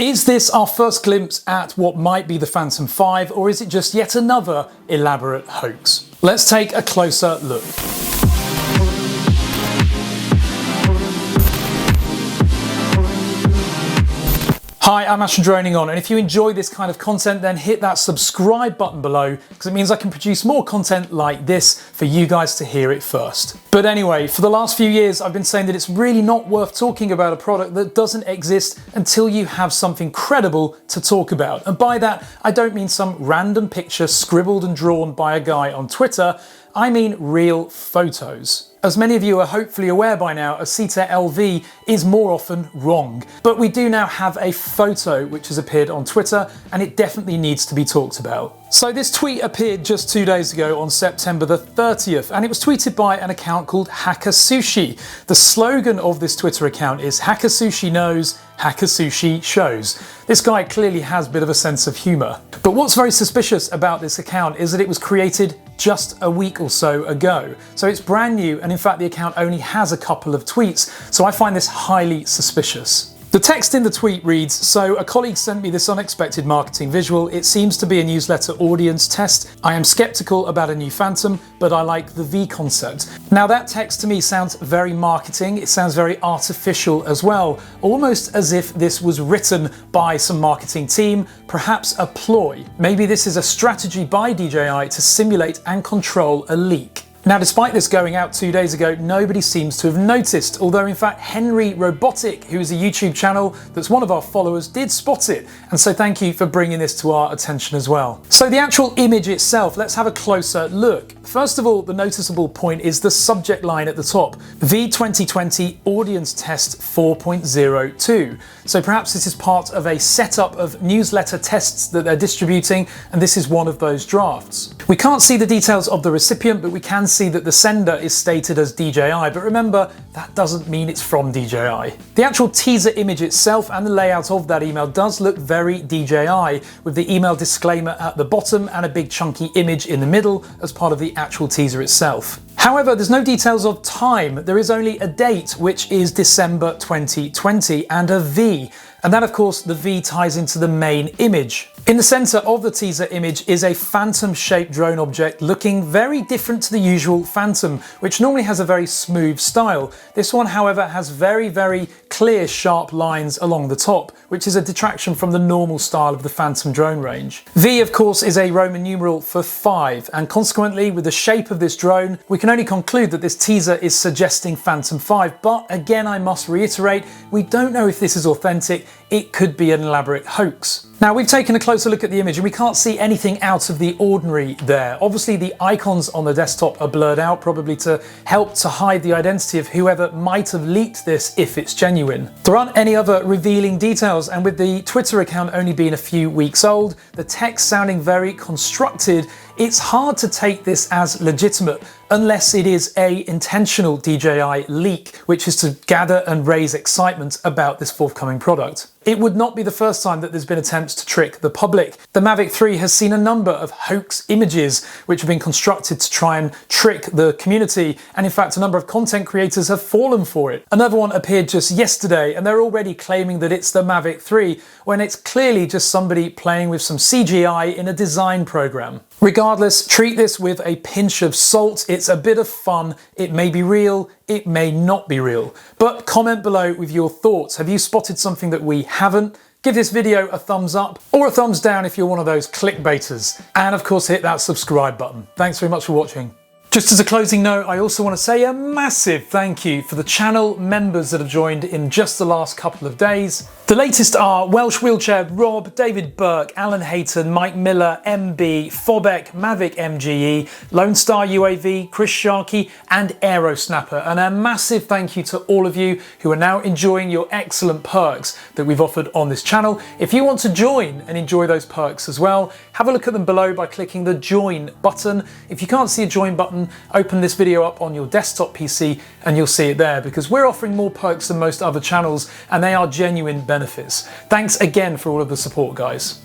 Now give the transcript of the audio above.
Is this our first glimpse at what might be the Phantom 5, or is it just yet another elaborate hoax? Let's take a closer look. Hi, I'm Ash from DroningON, and if you enjoy this kind of content, then hit that subscribe button below, because it means I can produce more content like this for you guys to hear it first. But anyway, for the last few years, I've been saying that it's really not worth talking about a product that doesn't exist until you have something credible to talk about. And by that, I don't mean some random picture scribbled and drawn by a guy on Twitter. I mean real photos. As many of you are hopefully aware by now, a Ceeta LV is more often wrong. But we do now have a photo which has appeared on Twitter, and it definitely needs to be talked about. So this tweet appeared just 2 days ago on September the 30th, and it was tweeted by an account called Hacker Sushi. The slogan of this Twitter account is "Hacker Sushi knows, Hacker Sushi shows." This guy clearly has a bit of a sense of humour. But what's very suspicious about this account is that it was created just a week or so ago. So it's brand new, and in fact the account only has a couple of tweets, so I find this highly suspicious. The text in the tweet reads, "So a colleague sent me this unexpected marketing visual. It seems to be a newsletter audience test. I am skeptical about a new Phantom, but I like the V concept." Now that text to me sounds very marketing. It sounds very artificial as well, almost as if this was written by some marketing team, perhaps a ploy. Maybe this is a strategy by DJI to simulate and control a leak. Now, despite this going out 2 days ago, nobody seems to have noticed, although in fact Henry Robotic, who is a YouTube channel that's one of our followers, did spot it, and so thank you for bringing this to our attention as well. So the actual image itself, let's have a closer look. First of all, the noticeable point is the subject line at the top, V 2020 Audience Test 4.02. So perhaps this is part of a setup of newsletter tests that they're distributing, and this is one of those drafts. We can't see the details of the recipient, but we can see that the sender is stated as DJI, but remember, that doesn't mean it's from DJI. The actual teaser image itself and the layout of that email does look very DJI, with the email disclaimer at the bottom and a big chunky image in the middle as part of the actual teaser itself. However, there's no details of time. There is only a date, which is December 2020, and a V. And that, of course, the V ties into the main image. In the center of the teaser image is a Phantom-shaped drone object looking very different to the usual Phantom, which normally has a very smooth style. This one, however, has very clear, sharp lines along the top, which is a detraction from the normal style of the Phantom drone range. V, of course, is a Roman numeral for 5, and consequently, with the shape of this drone, we can only conclude that this teaser is suggesting Phantom 5, but again, I must reiterate, we don't know if this is authentic. It could be an elaborate hoax. Now, we've taken a closer look at the image and we can't see anything out of the ordinary there. Obviously, the icons on the desktop are blurred out, probably to help to hide the identity of whoever might have leaked this if it's genuine. There aren't any other revealing details, and with the Twitter account only being a few weeks old, the text sounding very constructed, it's hard to take this as legitimate unless it is a intentional DJI leak, which is to gather and raise excitement about this forthcoming product. It would not be the first time that there's been attempts to trick the public. The Mavic 3 has seen a number of hoax images which have been constructed to try and trick the community, and in fact a number of content creators have fallen for it. Another one appeared just yesterday, and they're already claiming that it's the Mavic 3 when it's clearly just somebody playing with some CGI in a design program. Regardless, treat this with a pinch of salt. It's a bit of fun. It may be real, it may not be real. But comment below with your thoughts. Have you spotted something that we haven't? Give this video a thumbs up or a thumbs down if you're one of those clickbaiters. And of course, hit that subscribe button. Thanks very much for watching. Just as a closing note, I also want to say a massive thank you for the channel members that have joined in just the last couple of days. The latest are Welsh Wheelchair Rob, David Burke, Alan Hayton, Mike Miller, MB, Fobek, Mavic MGE, Lone Star UAV, Chris Sharkey and Aerosnapper. And a massive thank you to all of you who are now enjoying your excellent perks that we've offered on this channel. If you want to join and enjoy those perks as well, have a look at them below by clicking the join button. If you can't see a join button, open this video up on your desktop PC and you'll see it there, because we're offering more perks than most other channels and they are genuine benefits. Thanks again for all of the support, guys.